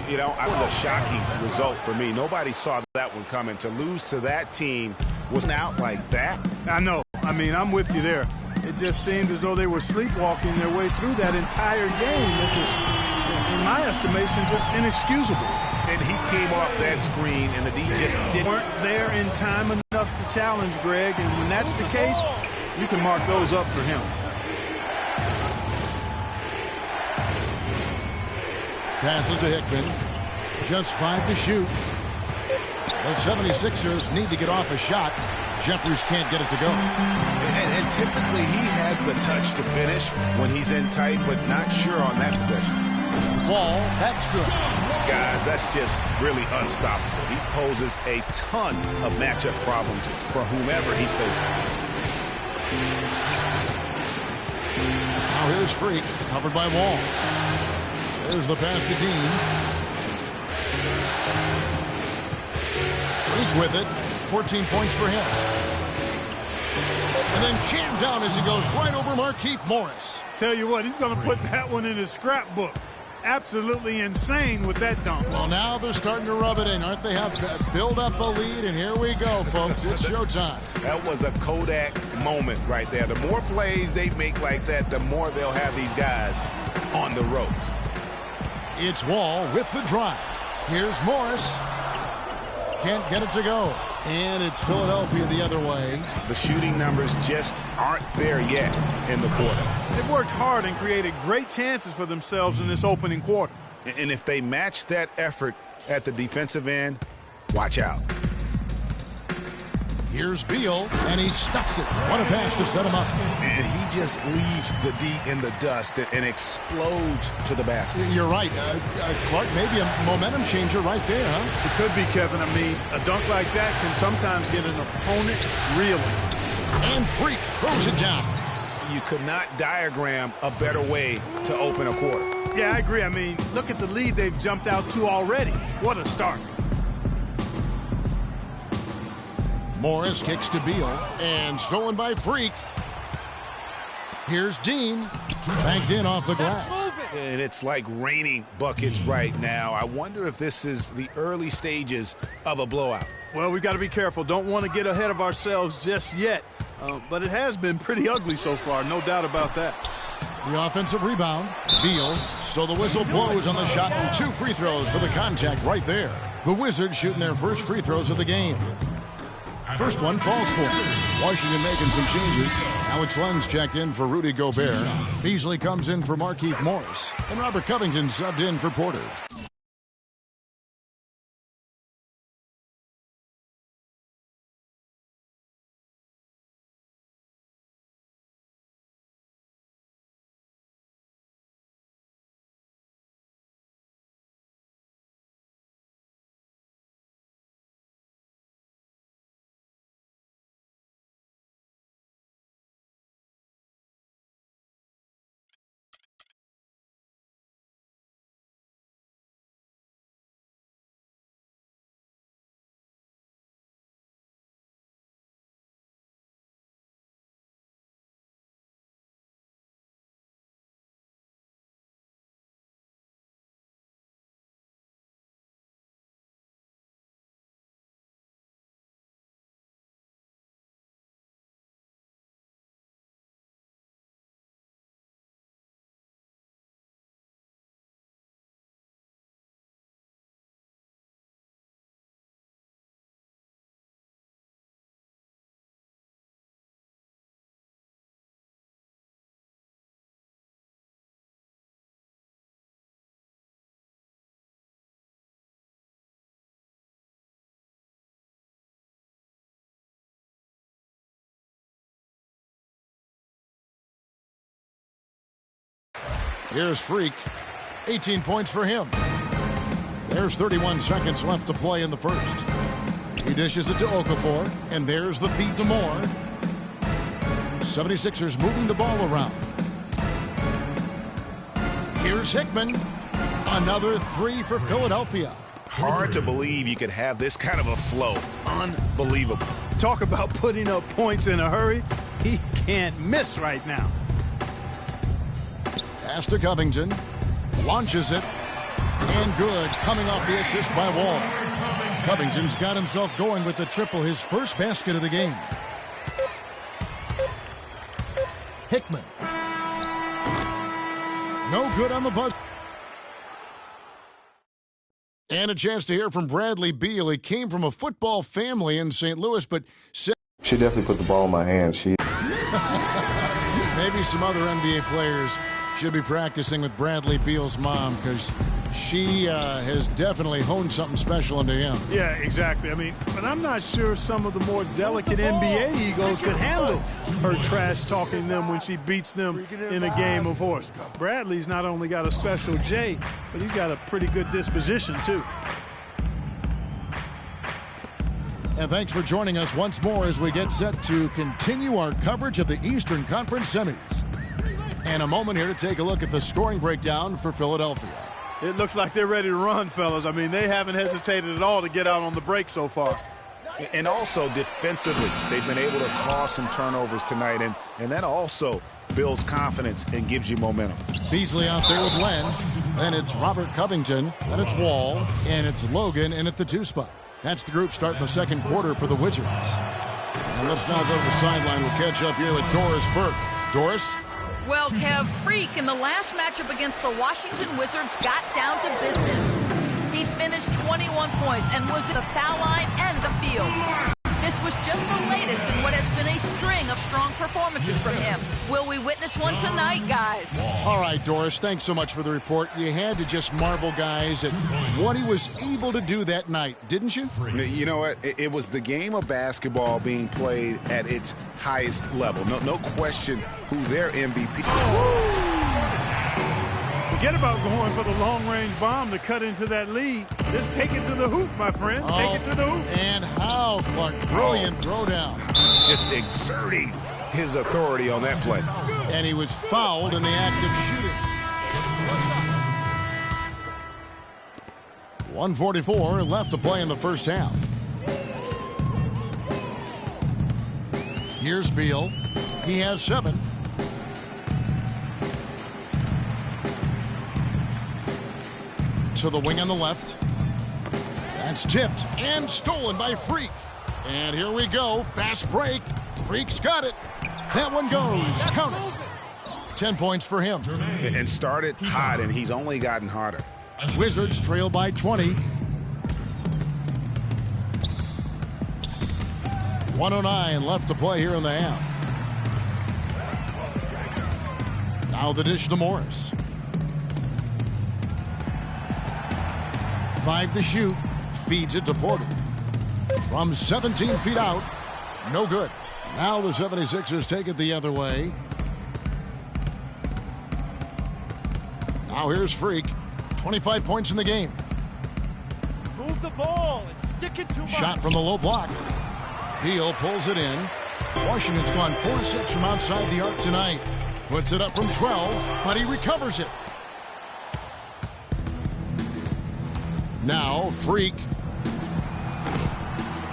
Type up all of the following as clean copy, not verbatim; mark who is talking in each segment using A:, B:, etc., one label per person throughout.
A: You know, that was a shocking result for me. Nobody saw that one coming. To lose to that team was out like that.
B: I know. I mean, I'm with you there. It just seemed as though they were sleepwalking their way through that entire game. It was, in my estimation, just inexcusable.
A: And he came off that screen, and he just
B: weren't there in time enough to challenge Greg. And when that's the case, you can mark those up for him.
C: Passes to Hickman. Just 5 to shoot. The 76ers need to get off a shot. Jeffers can't get it to go.
A: And typically he has the touch to finish when he's in tight, but not sure on that possession.
C: Wall, that's good.
A: Guys, that's just really unstoppable. He poses a ton of matchup problems for whomever he's facing.
C: Now here's Freak, covered by Wall. There's the pass to Dean. Freak with it. 14 points for him. And then jammed down as he goes right over Markieff Morris.
B: Tell you what, he's going to put that one in his scrapbook. Absolutely insane with that dunk.
C: Well, now they're starting to rub it in, aren't they? Have build up a lead, and here we go, folks. It's showtime.
A: That was a Kodak moment right there. The more plays they make like that, the more they'll have these guys on the ropes.
C: It's Wall with the drive. Here's Morris. Can't get it to go. And it's Philadelphia the other way.
A: The shooting numbers just aren't there yet in the quarter.
B: They've worked hard and created great chances for themselves in this opening quarter.
A: And if they match that effort at the defensive end, watch out.
C: Here's Beal, and he stuffs it. What a pass to set him up.
A: And he just leaves the D in the dust and explodes to the basket.
C: You're right. Clark, maybe a momentum changer right there, huh?
B: It could be, Kevin. I mean, a dunk like that can sometimes get an opponent reeling.
C: And Freak throws it down.
A: You could not diagram a better way to open a quarter.
B: Yeah, I agree. I mean, look at the lead they've jumped out to already. What a start.
C: Morris kicks to Beal, and stolen by Freak. Here's Dean, banked in off the glass.
A: And it's like raining buckets right now. I wonder if this is the early stages of a blowout.
B: Well, we've got to be careful. Don't want to get ahead of ourselves just yet. But it has been pretty ugly so far, no doubt about that.
C: The offensive rebound, Beal. So the whistle blows on the shot, and 2 free throws for the contact right there. The Wizards shooting their first free throws of the game. First one falls for Washington making some changes. Alex Lenz checked in for Rudy Gobert. Beasley comes in for Markieff Morris. And Robert Covington subbed in for Porter. Here's Freak. 18 points for him. There's 31 seconds left to play in the first. He dishes it to Okafor, and there's the feed to Moore. 76ers moving the ball around. Here's Hickman. Another 3 for Philadelphia.
A: Hard to believe you could have this kind of a flow. Unbelievable.
B: Talk about putting up points in a hurry. He can't miss right now.
C: Pass to Covington. Launches it. And good, coming off the assist by Wall. Covington's got himself going with the triple, his first basket of the game. Hickman. No good on the buzzer. And a chance to hear from Bradley Beal. He came from a football family in St. Louis, but
D: she definitely put the ball in my hand.
C: Maybe some other NBA players should be practicing with Bradley Beal's mom, because she has definitely honed something special into him.
B: Yeah, exactly. I mean, but I'm not sure some of the more delicate NBA egos could handle her trash talking them when she beats them in a game of horse. Bradley's not only got a special J, but he's got a pretty good disposition, too.
C: And thanks for joining us once more as we get set to continue our coverage of the Eastern Conference semis. And a moment here to take a look at the scoring breakdown for Philadelphia.
B: It looks like they're ready to run, fellas. I mean, they haven't hesitated at all to get out on the break so far.
A: And also defensively, they've been able to cause some turnovers tonight, and that also builds confidence and gives you momentum.
C: Beasley out there with Len. Then it's Robert Covington. Then it's Wall. And it's Logan in at the 2 spot. That's the group starting the second quarter for the Wizards. And let's now go to the sideline. We'll catch up here with Doris Burke. Doris?
E: Well, Kev, Freak in the last matchup against the Washington Wizards got down to business. He finished 21 points and was at the foul line and the field. This was just the latest in what has been a string of strong performances from him. Will we witness one tonight, guys?
C: All right, Doris, thanks so much for the report. You had to just marvel, guys, at what he was able to do that night, didn't you?
A: You know what? It was the game of basketball being played at its highest level. No question who their MVP is.
B: Forget about going for the long-range bomb to cut into that lead. Just take it to the hoop, my friend. Take it to the hoop.
C: And how, Clark? Brilliant throwdown.
A: Just exerting his authority on that play.
C: And he was fouled in the act of shooting. 1:44 left to play in the first half. Here's Beal. He has 7. To the wing on the left. That's tipped and stolen by Freak. And here we go. Fast break. Freak's got it. That one goes. Count it. 10 points for him.
A: And started hot, and he's only gotten hotter.
C: Wizards trail by 20. 1:09 left to play here in the half. Now the dish to Morris. 5 to shoot. Feeds it to Porter. From 17 feet out. No good. Now the 76ers take it the other way. Now here's Freak. 25 points in the game.
F: Move the ball and stick it to him.
C: Shot from the low block. Beal pulls it in. Washington's gone 4-6 from outside the arc tonight. Puts it up from 12, but he recovers it. Now, Freak.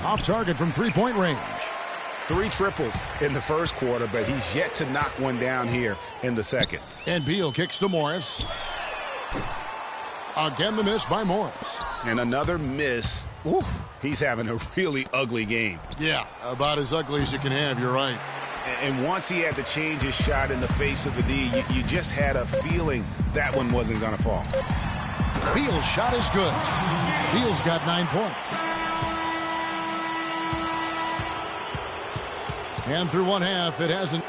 C: Off target from three-point range.
A: 3 triples in the first quarter, but he's yet to knock one down here in the second.
C: And Beal kicks to Morris. Again, the miss by Morris.
A: And another miss. Oof, he's having a really ugly game.
C: Yeah, about as ugly as you can have, you're right.
A: And once he had to change his shot in the face of the D, you just had a feeling that one wasn't going to fall.
C: Beal's shot is good. Beal's got 9 points. And through one half, it hasn't.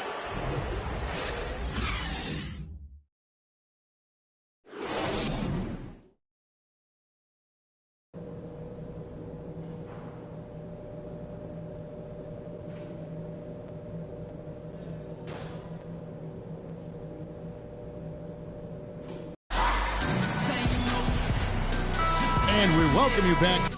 C: And we welcome you back.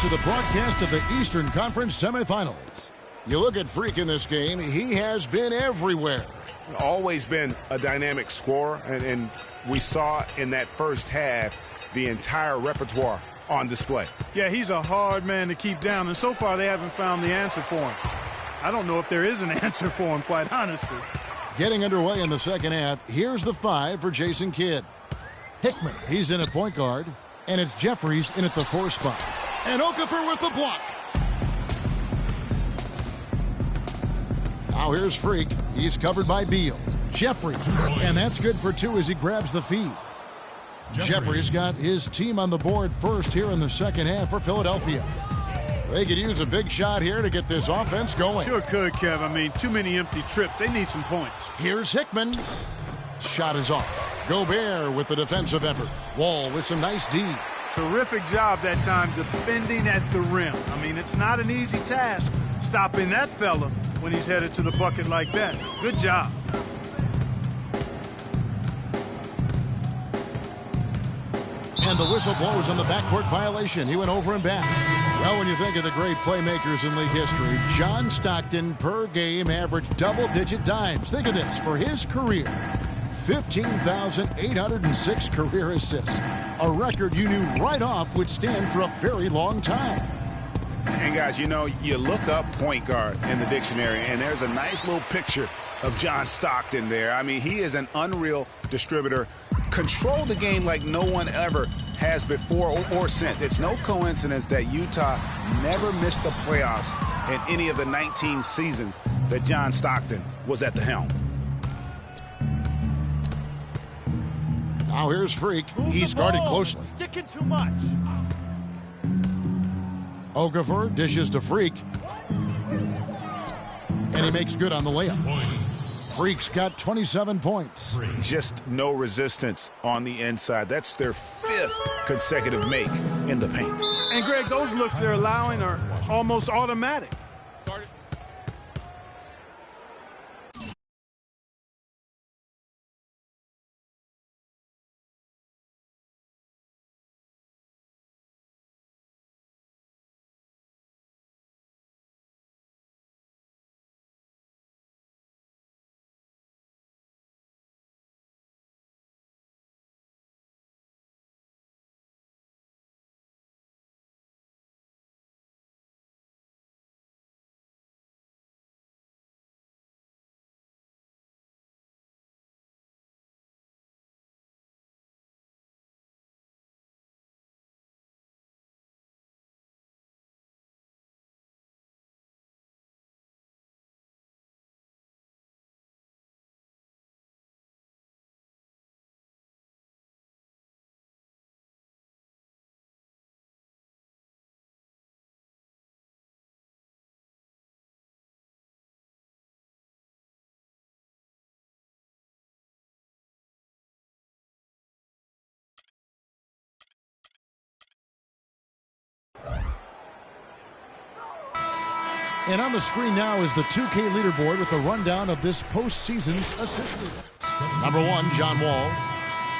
C: to the broadcast of the Eastern Conference semifinals. You look at Freak in this game, he has been everywhere.
A: Always been a dynamic scorer, and we saw in that first half the entire repertoire on display.
B: Yeah, he's a hard man to keep down, and so far they haven't found the answer for him. I don't know if there is an answer for him, quite honestly.
C: Getting underway in the second half, here's the 5 for Jason Kidd. Hickman, he's in at point guard, and it's Jeffries in at the 4 spot. And Okafor with the block. Now here's Freak. He's covered by Beal. Jeffries, and that's good for 2 as he grabs the feed. Jeffries got his team on the board first here in the second half for Philadelphia. They could use a big shot here to get this offense going.
B: Sure could, Kev. I mean, too many empty trips. They need some points.
C: Here's Hickman. Shot is off. Gobert with the defensive effort. Wall with some nice D.
B: Terrific job that time defending at the rim. I mean, it's not an easy task stopping that fella when he's headed to the bucket like that. Good job.
C: And the whistle blows on the backcourt violation. He went over and back. Well, when you think of the great playmakers in league history, John Stockton per game averaged double-digit dimes. Think of this. For his career, 15,806 career assists. A record you knew right off would stand for a very long time.
A: And guys, you know, you look up point guard in the dictionary, and there's a nice little picture of John Stockton there. I mean, he is an unreal distributor. Control the game like no one ever has before or since. It's no coincidence that Utah never missed the playoffs in any of the 19 seasons that John Stockton was at the helm.
C: Now here's Freak. He's guarded closely.
F: Sticking too much.
C: Okafor dishes to Freak. And he makes good on the layup. Freak's got 27 points.
A: Just no resistance on the inside. That's their 5th consecutive make in the paint.
B: And, Greg, those looks they're allowing are almost automatic.
C: And on the screen now is the 2K leaderboard with a rundown of this postseason's assist leaders. Number 1, John Wall.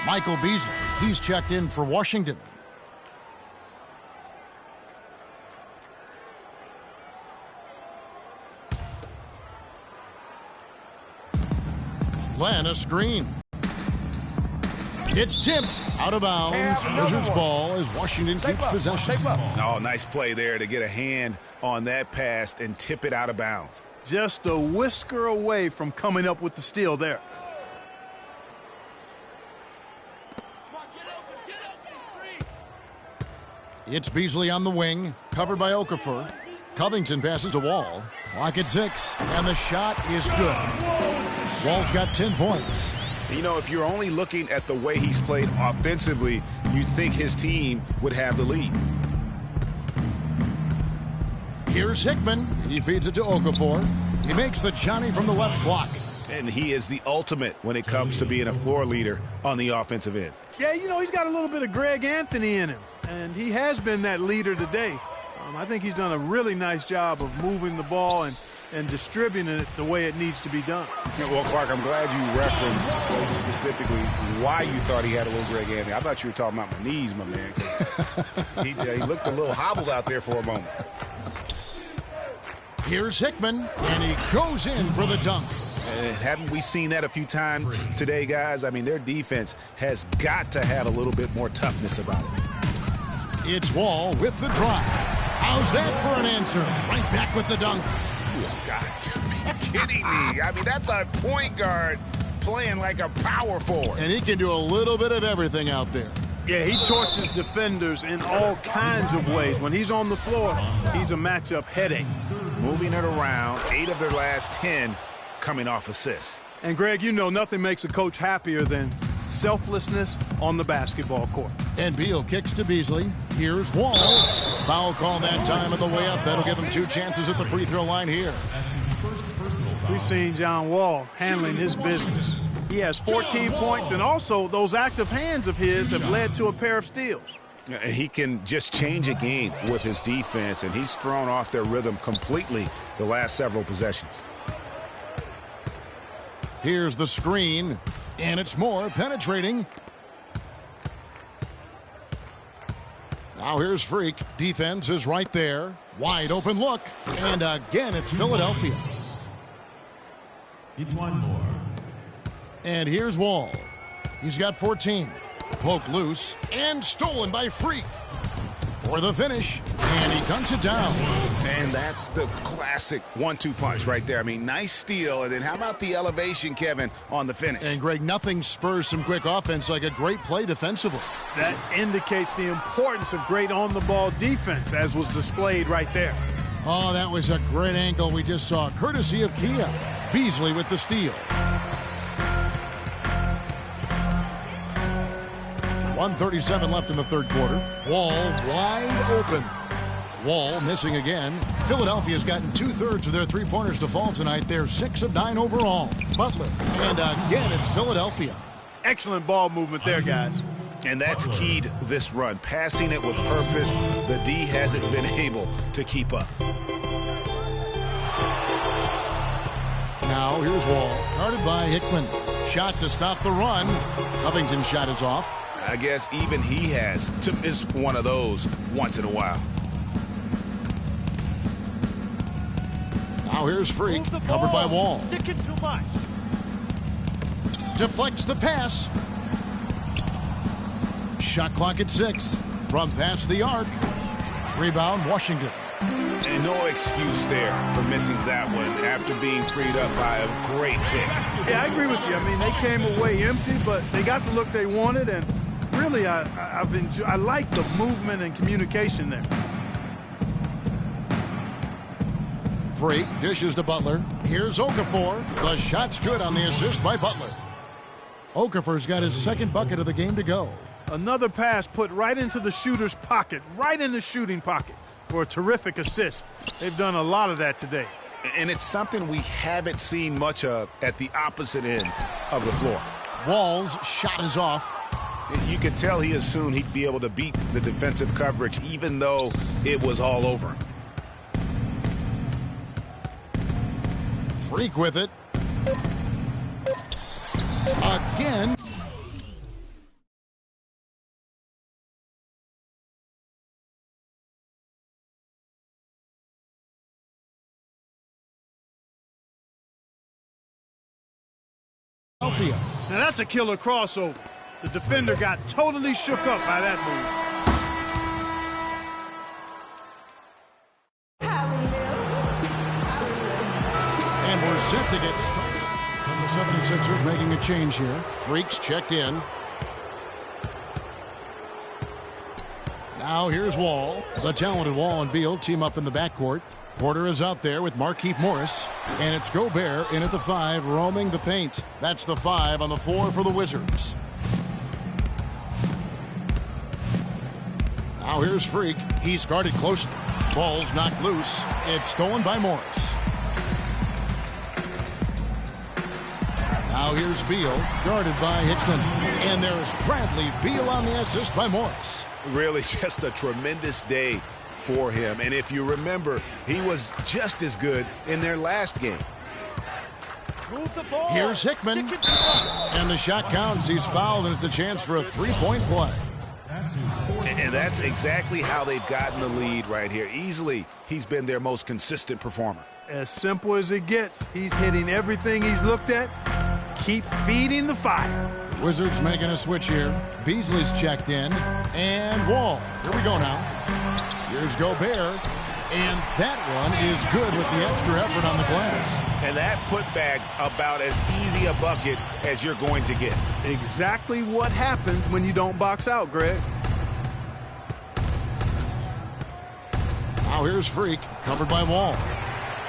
C: Michael Beasley. He's checked in for Washington. Lannis Green. It's tipped out of bounds. Wizards ball as Washington keeps possession.
A: Oh, nice play there to get a hand on that pass and tip it out of bounds.
B: Just a whisker away from coming up with the steal there.
C: It's Beasley on the wing, covered by Okafor. Covington passes to Wall. Clock at 6, and the shot is good. Wall's got 10 points.
A: You know, if you're only looking at the way he's played offensively, you'd think his team would have the lead.
C: Here's Hickman. He feeds it to Okafor. He makes the Johnny from the left block.
A: And he is the ultimate when it comes to being a floor leader on the offensive end.
B: Yeah, you know, he's got a little bit of Greg Anthony in him, and he has been that leader today. I think he's done a really nice job of moving the ball and and distributing it the way it needs to be done.
A: Yeah, well, Clark, I'm glad you referenced specifically why you thought he had a little Greg Anthony. I thought you were talking about my knees, my man. 'Cause he looked a little hobbled out there for a moment.
C: Here's Hickman, and he goes in for the dunk.
A: Haven't we seen that a few times today, guys? I mean, their defense has got to have a little bit more toughness about it.
C: It's Wall with the drive. How's that for an answer? Right back with the dunk.
A: You've got to be kidding me. I mean, that's a point guard playing like a power forward.
C: And he can do a little bit of everything out there.
B: Yeah, he torches defenders in all kinds of ways. When he's on the floor, he's a matchup headache.
A: Moving it around, 8 of their last 10 coming off assists.
B: And, Greg, you know nothing makes a coach happier than selflessness on the basketball court.
C: And Beal kicks to Beasley. Here's Wall. Foul call that time on the way up. That'll give him 2 chances at the free throw line here.
B: We've seen John Wall handling his business. He has 14 points, and also those active hands of his have led to a pair of steals.
A: He can just change a game with his defense, and he's thrown off their rhythm completely the last several possessions.
C: Here's the screen, and it's Moore penetrating. Now here's Freak. Defense is right there. Wide open look, and again it's Philadelphia.
G: It's one more.
C: And here's Wall. He's got 14. Poked loose and stolen by Freak for the finish, and he dunks it down.
A: And that's the classic 1-2 punch right there. I mean, nice steal, and then how about the elevation, Kevin, on the finish?
C: And Greg, nothing spurs some quick offense like a great play defensively.
B: That indicates the importance of great on-the-ball defense, as was displayed right there.
C: Oh, that was a great angle we just saw, courtesy of Kia. Beasley with the steal. 1:37 left in the third quarter. Wall wide open. Wall missing again. Philadelphia's gotten 2/3 of their three-pointers to fall tonight. They're 6 of 9 overall. Butler. And again, it's Philadelphia.
B: Excellent ball movement there, guys.
A: And that's keyed this run. Passing it with purpose. The D hasn't been able to keep up.
C: Now here's Wall. Guarded by Hickman. Shot to stop the run. Covington's shot is off.
A: I guess even he has to miss one of those once in a while.
C: Now here's Freak, covered by Wall.
F: Sticking too much.
C: Deflects the pass. Shot clock at 6. From past the arc. Rebound, Washington.
A: And no excuse there for missing that one after being freed up by a great pick.
B: Yeah, I agree with you. I mean, they came away empty, but they got the look they wanted, and really, I like the movement and communication there.
C: Freak dishes to Butler. Here's Okafor. The shot's good on the assist by Butler. Okafor's got his second bucket of the game to go.
B: Another pass put right into the shooter's pocket, right in the shooting pocket for a terrific assist. They've done a lot of that today.
A: And it's something we haven't seen much of at the opposite end of the floor.
C: Wall's shot is off.
A: You could tell he assumed he'd be able to beat the defensive coverage even though it was all over him.
C: Freak with it. Again.
B: Now that's a killer crossover. The defender got totally shook up by that move.
C: And we're set to get started. The 76ers making a change here. Freaks checked in. Now here's Wall. The talented Wall and Beal team up in the backcourt. Porter is out there with Markieff Morris. And it's Gobert in at the 5, roaming the paint. That's the 5 on the 4 for the Wizards. Now here's Freak. He's guarded close. Ball's knocked loose. It's stolen by Morris. Now here's Beal, guarded by Hickman. And there's Bradley Beal on the assist by Morris.
A: Really just a tremendous day for him. And if you remember, he was just as good in their last game.
F: Move the ball.
C: Here's Hickman. And the shot counts. He's fouled, and it's a chance for a three-point play.
A: And that's exactly how they've gotten the lead right here. Easily, he's been their most consistent performer.
B: As simple as it gets. He's hitting everything he's looked at. Keep feeding the fire.
C: Wizards making a switch here. Beasley's checked in. And Wall. Here we go now. Here's Gobert. And that one is good with the extra effort on the glass.
A: And that putback about as easy a bucket as you're going to get.
B: Exactly what happens when you don't box out, Greg.
C: Now here's Freak, covered by Wall.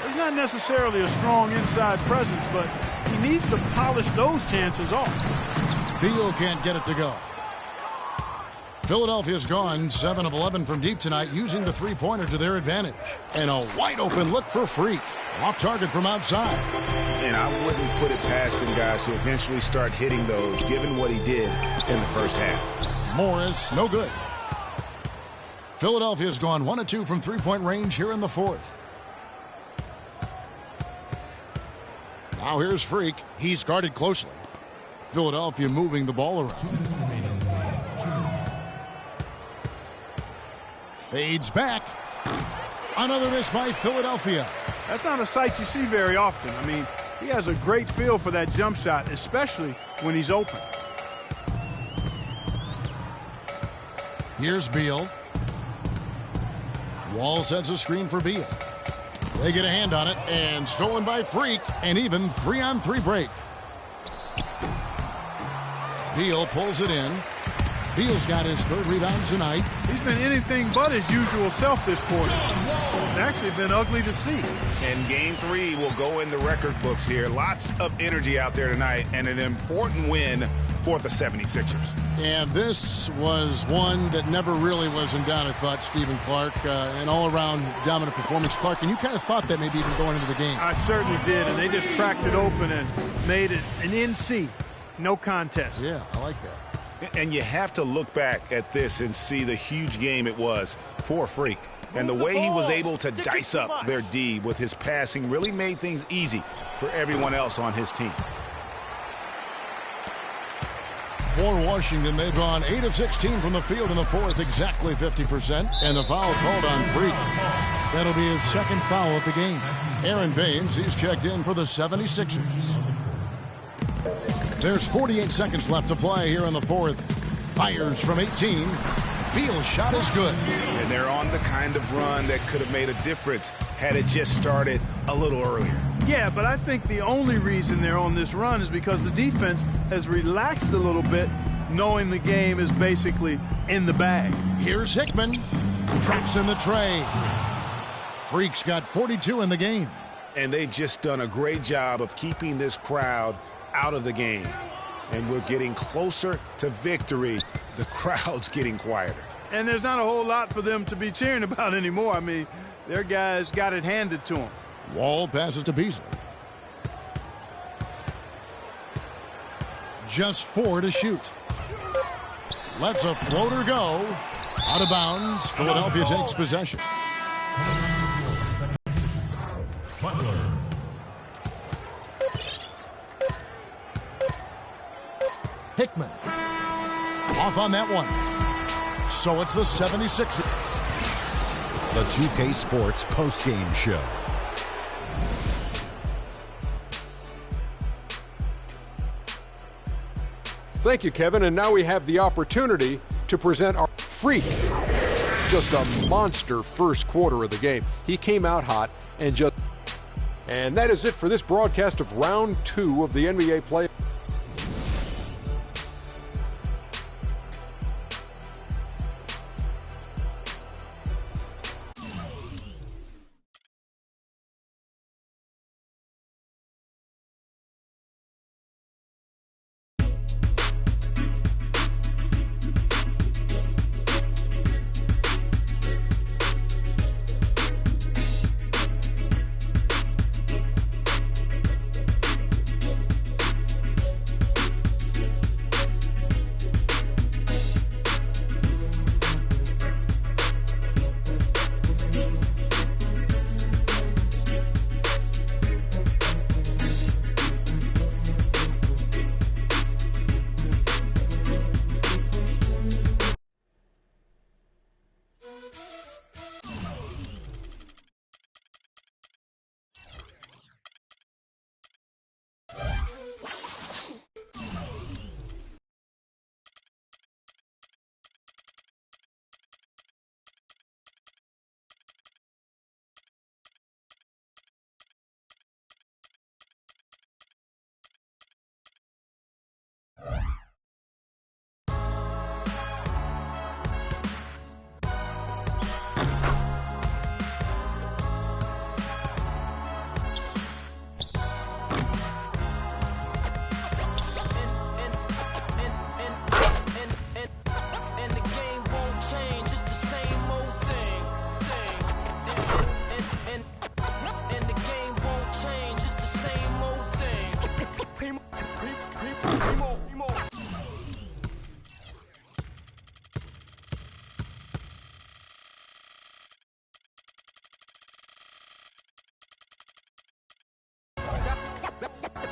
B: He's not necessarily a strong inside presence, but he needs to polish those chances off.
C: Beal can't get it to go. Philadelphia's gone 7 of 11 from deep tonight, using the three-pointer to their advantage. And a wide-open look for Freak. Off target from outside.
A: And I wouldn't put it past him, guys, to eventually start hitting those, given what he did in the first half.
C: Morris, no good. Philadelphia's gone 1 of 2 from three-point range here in the fourth. Now here's Freak. He's guarded closely. Philadelphia moving the ball around. Fades back. Another miss by Philadelphia.
B: That's not a sight you see very often. I mean, he has a great feel for that jump shot, especially when he's open.
C: Here's Beal. Wall sets a screen for Beal. They get a hand on it, and stolen by Freak, and even 3-on-3 break. Beal pulls it in. Beal's got his third rebound tonight.
B: He's been anything but his usual self this quarter. It's actually been ugly to see.
A: And game 3 will go in the record books here. Lots of energy out there tonight, and an important win for the 76ers.
C: And this was one that never really was in doubt, I thought, Stephen Clark. An all-around dominant performance. Clark, and you kind of thought that maybe even going into the game.
B: I certainly did, and they just cracked it open and made it an NC. No contest.
C: Yeah, I like that.
A: And you have to look back at this and see the huge game it was for Freak. And the way he was able to dice up their D with his passing really made things easy for everyone else on his team.
C: For Washington, they've gone 8 of 16 from the field in the fourth, exactly 50%. And the foul called on Freak. That'll be his second foul of the game. Aaron Baines, he's checked in for the 76ers. There's 48 seconds left to play here in the fourth. Fires from 18. Beal's shot is good.
A: And they're on the kind of run that could have made a difference had it just started a little earlier.
B: Yeah, but I think the only reason they're on this run is because the defense has relaxed a little bit, knowing the game is basically in the bag.
C: Here's Hickman. Traps in the tray. Freak's got 42 in the game.
A: And they've just done a great job of keeping this crowd out of the game. And we're getting closer to victory. The crowd's getting quieter.
B: And there's not a whole lot for them to be cheering about anymore. I mean, their guys got it handed to them.
C: Wall passes to Beasley. Just 4 to shoot. Lets a floater go. Out of bounds. Philadelphia takes possession.
G: Butler.
C: Hickman. Off on that one. So it's the 76ers.
G: The 2K Sports postgame show.
H: Thank you, Kevin. And now we have the opportunity to present our Freak. Just a monster first quarter of the game. He came out hot and that is it for this broadcast of round 2 of the NBA play.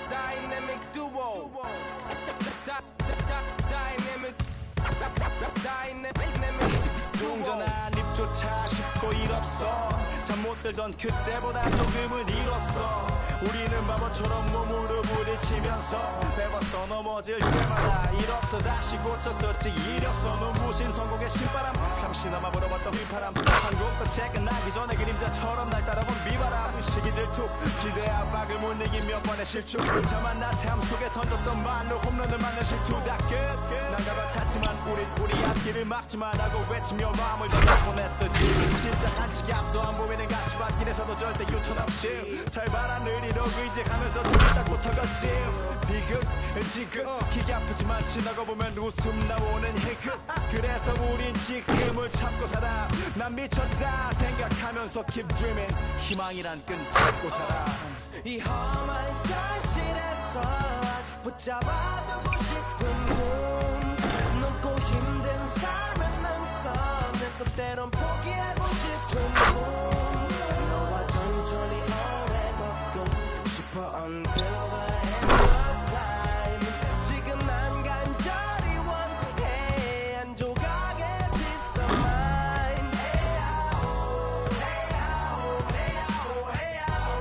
I: Dynamic duo. 동전한 입조차 쉽고 일 없어. 잠 못 들던 그때보다 조금은 일었어. 우리는 바보처럼 몸으로 부딪히면서 배웠어. 넘어질 때마다 일었어. 다시 고쳤었지. 이력서 눈부신 성공의 신바람. 잠시나마 불어봤던 휘파람. 한국도 퇴근하기 전에 그림자처럼 날 따라온 비바람. 시기 질투 기대 압박을 못 이긴 몇 번의 실축. 자만 나태함 속에 던졌던 말로 홈런을 맞는 실투 다 끝. 난가가 탔지만 우리 앞길을 막지만 하고 외치며 마음을 전해보냈었지. 진짜 한치 앞도 안 보이는 가시밭길에서도 절대 유턴 없이 잘 봐라 늘 이러고 의지하면서 뚫렸다고 터졌지. 비극 지금 기가 아프지만 지나고 보면 웃음 나오는 희극. 그래서 우린 지금을 참고 살아. 난 미쳤다 생각하면서 keep dreaming. 희망이란 끈 잡고 살아. 이 험한 현실에서 아직 붙잡아두고 싶은 꿈. 넘고 힘든 삶의 능선 내서 때론 포기하고 싶은 꿈. 너와 천천히 오래 걷고 싶어 until the end of time. 지금 난 간절히 원해 한 조각의 peace of mind. 헤야오 헤야오 헤야오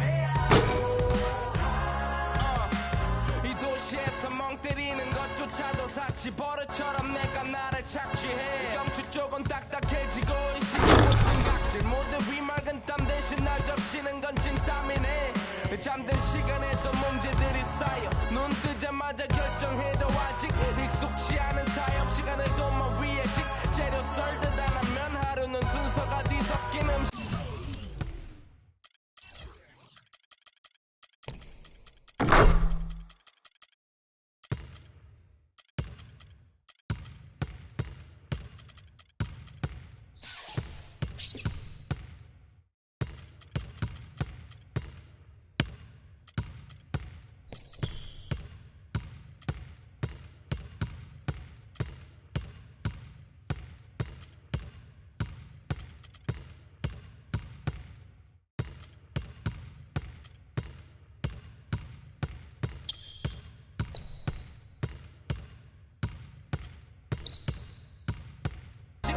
I: 헤야오 이 도시에서 멍 때리는 것조차도 사치. 버릇처럼 내가 나를 착취해. 경추 쪽은 딱딱해지고 의식은 각질. 모두 위맑은 땀 대신 날 적시는 건 진땀이네. 잠든 시간에도 문제들이 쌓여. 눈 뜨자마자 결정해도 아직 익숙치 않은 타협. 시간을 도마 위에 식재료 썰듯 안 하면 하루는 순서가 뒤섞인 음식.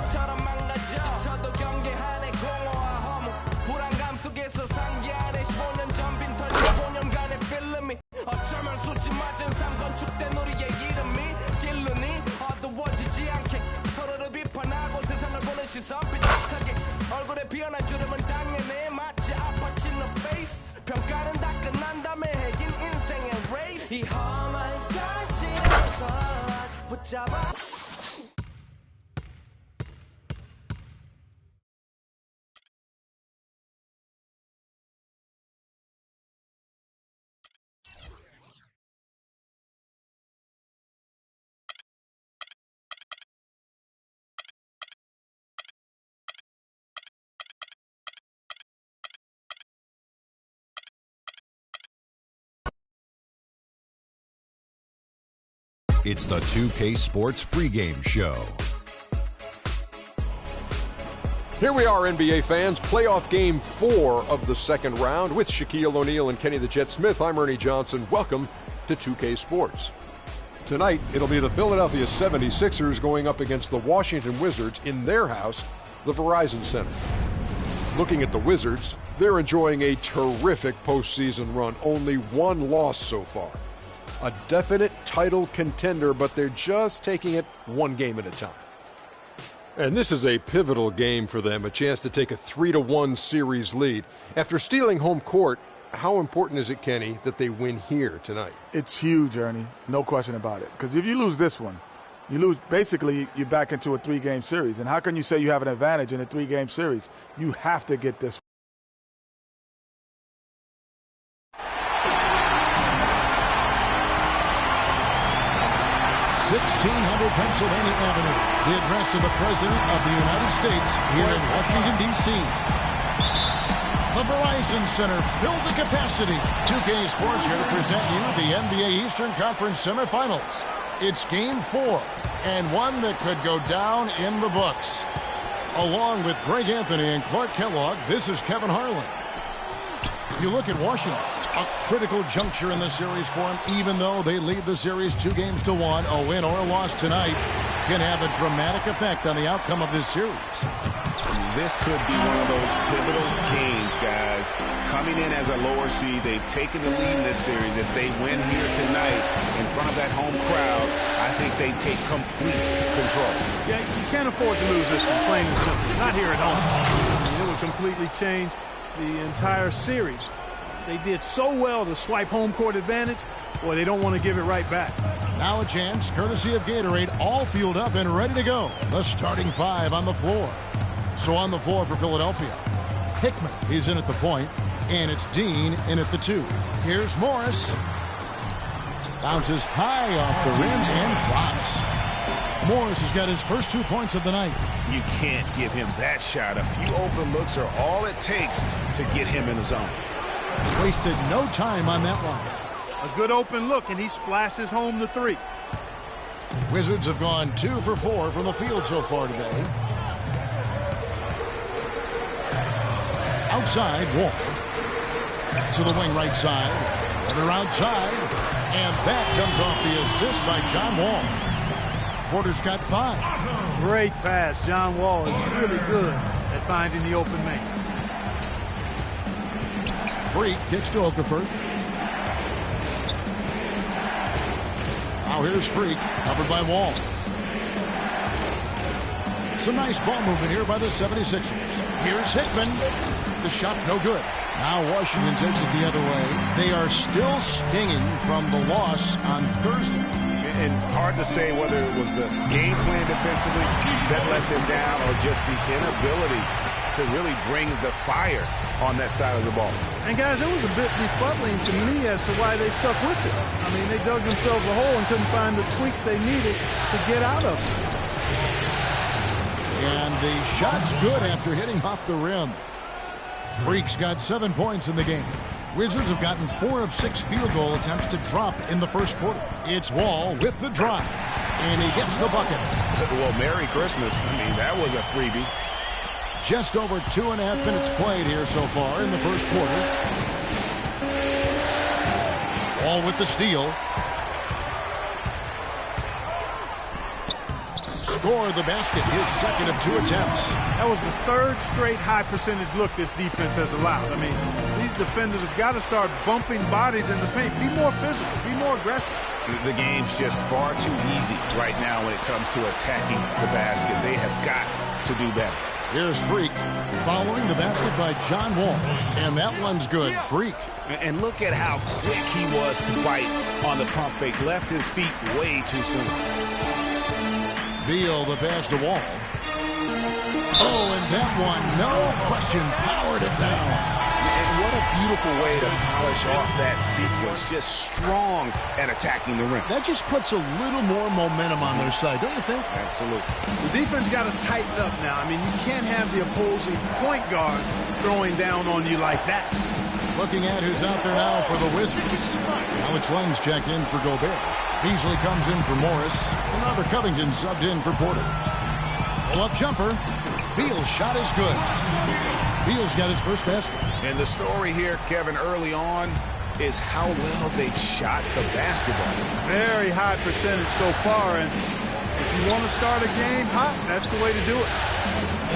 I: 처럼 망가져. 저도 경계하네 공허와 허무. 불안감 속에서 상기하네 15년 전 빈털 15년간의 필름이. 어쩌면 수치 맞은 삶 건축된 우리의 이름이 길르니 어두워지지 않게 서로를 비판하고 세상을 보는 시선 삐딱하게. 얼굴에 피어난 주름은 당연해 마치 아파친 너 페이스. 평가는 다 끝난 다음에 핵인 인생의 레이스. 이 험한 현실에서 아직 붙잡아.
G: It's the 2K Sports pregame show.
H: Here we are, NBA fans. Playoff game 4 of the second round with Shaquille O'Neal and Kenny the Jet Smith. I'm Ernie Johnson. Welcome to 2K Sports. Tonight, it'll be the Philadelphia 76ers going up against the Washington Wizards in their house, the Verizon Center. Looking at the Wizards, they're enjoying a terrific postseason run. Only one loss so far. A definite title contender, but they're just taking it one game at a time. And this is a pivotal game for them, a chance to take a 3-1 series lead. After stealing home court, how important is it, Kenny, that they win here tonight?
J: It's huge, Ernie. No question about it. Because if you lose this one, you lose, basically, you're back into a 3-game series. And how can you say you have an advantage in a 3-game series? You have to get this.
C: 1600 Pennsylvania Avenue, the address of the President of the United States here in Washington, D.C. The Verizon Center filled to capacity. 2K Sports here to present you the NBA Eastern Conference semifinals. It's Game 4, and one that could go down in the books. Along with Greg Anthony and Clark Kellogg, this is Kevin Harlan. You look at Washington, a critical juncture in the series for them, even though they lead the series 2-1. A win or a loss tonight can have a dramatic effect on the outcome of this series.
A: This could be one of those pivotal games, guys. Coming in as a lower seed, they've taken the lead in this series. If they win here tonight in front of that home crowd, I think they take complete control.
B: Yeah, you can't afford to lose this one, plain and simple. Not here at home. I mean, it would completely change the entire series. They did so well to swipe home court advantage. Boy, they don't want to give it right back.
C: Now a chance, courtesy of Gatorade, all fueled up and ready to go. The starting 5 on the floor. So on the floor for Philadelphia, Hickman, he's in at the point, and it's Dean in at the 2. Here's Morris. Bounces high off the rim and drops. Morris has got his first 2 points of the night.
A: You can't give him that shot. A few open looks are all it takes to get him in the zone.
C: Wasted no time on that one.
B: A good open look, and he splashes home the 3.
C: Wizards have gone 2 for 4 from the field so far today. Outside, Wall. To the wing right side. Runner outside. And that comes off the assist by John Wall. Porter's got 5.
B: Great pass. John Wall is really good at finding the open man.
C: Freak kicks to Okafor. Now here's Freak, covered by Wall. Some nice ball movement here by the 76ers. Here's Hickman. The shot no good. Now Washington takes it the other way. They are still stinging from the loss on Thursday.
A: And hard to say whether it was the game plan defensively that let them down or just the inability to really bring the fire on that side of the ball.
B: And guys, it was a bit befuddling to me as to why they stuck with it. I mean, they dug themselves a hole and couldn't find the tweaks they needed to get out of it.
C: And the shot's good after hitting off the rim. Freak's got 7 points in the game. Wizards have gotten 4 of 6 field goal attempts to drop in the first quarter. It's Wall with the drive, and he gets the bucket.
A: Well, Merry Christmas. I mean, that was a freebie.
C: Just over 2.5 minutes played here so far in the first quarter. Wall with the steal. Score the basket, his second of 2 attempts.
B: That was the 3rd straight high percentage look this defense has allowed. I mean, these defenders have got to start bumping bodies in the paint. Be more physical, be more aggressive.
A: The game's just far too easy right now when it comes to attacking the basket. They have got to do better.
C: Here's Freak following the basket by John Wall. And that one's good. Freak.
A: And look at how quick he was to bite on the pump fake. Left his feet way too soon.
C: Beal, the pass to Wall. Oh, and that one, no question, powered it down.
A: And what a beautiful way to polish off that sequence. Just strong at attacking the rim.
C: That just puts a little more momentum on their side, don't you think?
A: Absolutely.
B: The defense got to tighten up now. I mean, you can't have the opposing point guard throwing down on you like that.
C: Looking at who's out there now for the Wizards. Alex Lenz checked in for Gobert. Beasley comes in for Morris. And Robert Covington subbed in for Porter. Pull-up jumper. Beal's shot is good. Beal's got his first basket.
A: And the story here, Kevin, early on is how well they've shot the basketball.
B: Very high percentage so far. And if you want to start a game hot, that's the way to do it.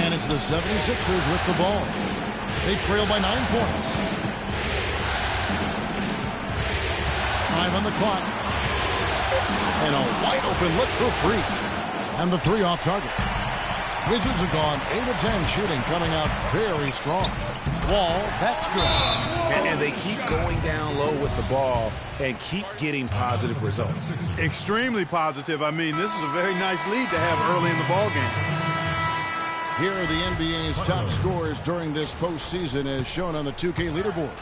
C: And it's the 76ers with the ball. They trail by 9 points. 5 on the clock. And a wide open look for Freak. And the 3 off target. Wizards have gone 8 of 10 shooting, coming out very strong. Wall, that's good.
A: And they keep going down low with the ball and keep getting positive results.
B: Extremely positive. I mean, this is a very nice lead to have early in the ball game.
C: Here are the NBA's top scorers during this postseason as shown on the 2K leaderboard.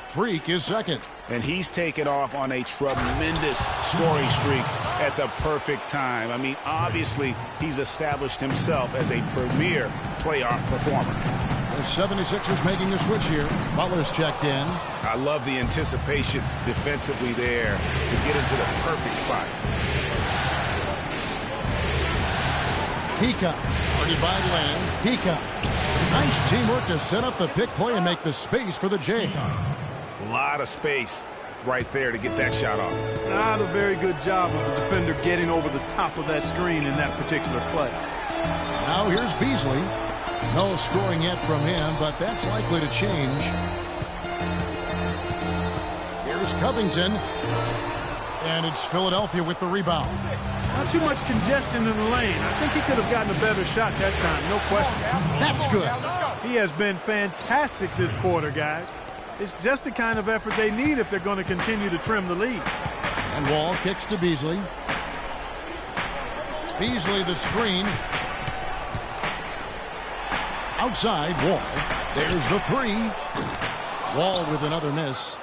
C: Freak is second.
A: And he's taken off on a tremendous scoring streak at the perfect time. I mean, obviously, he's established himself as a premier playoff performer.
C: The 76ers making the switch here. Butler's checked in.
A: I love the anticipation defensively there to get into the perfect spot.
C: Hika, guarded by Lamb. Hika. Nice teamwork to set up the pick play and make the space for the J.
A: A lot of space right there to get that shot off.
B: Not a very good job of the defender getting over the top of that screen in that particular play.
C: Now here's Beasley. No scoring yet from him, but that's likely to change. Here's Covington. And it's Philadelphia with the rebound.
B: Not too much congestion in the lane. I think he could have gotten a better shot that time, no question.
C: That's good.
B: He has been fantastic this quarter, guys. It's just the kind of effort they need if they're going to continue to trim the lead.
C: And Wall kicks to Beasley. Beasley the screen. Outside, Wall. There's the three. Wall with another miss.